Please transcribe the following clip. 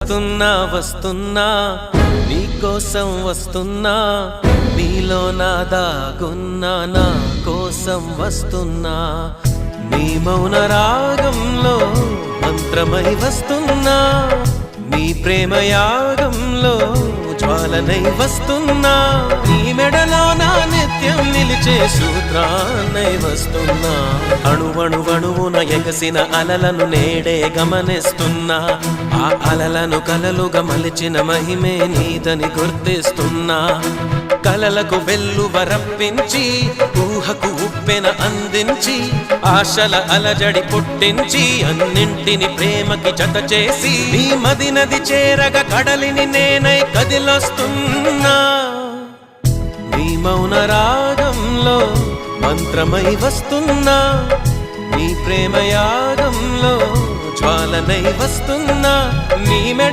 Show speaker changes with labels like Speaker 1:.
Speaker 1: వస్తున్నా వస్తున్నా నీకోసం వస్తున్నా, నీలో నా దాగున్నా నా కోసం వస్తున్నా, నీ మౌన రాగంలో మంత్రమై వస్తున్నా, నీ ప్రేమ యాగంలో జ్వాలనై వస్తున్నా, నీ మెడలో నా నిత్యం నిలిచే సూత్రాన్నై వస్తున్నా, అణువణువణువున ఎగసిన అలలను నేడే గమనిస్తున్నా, ఆ అలలను కలలుగా మలిచిన మహిమే నీదని గుర్తిస్తున్నా, కలలకు వెల్లువరప్పించి ఊహకు ఉప్పెన అందించి ఆశల అలజడి పుట్టించి అన్నింటిని ప్రేమకి జత చేసి నీ మది నది చేరగ కడలిని నేనై కదిలొస్తున్నా, నీ మౌన రాగంలో మంత్రమై వస్తున్నా, నీ ప్రేమ యాగంలో జ్వాలనై వస్తున్నా, నీ మెడ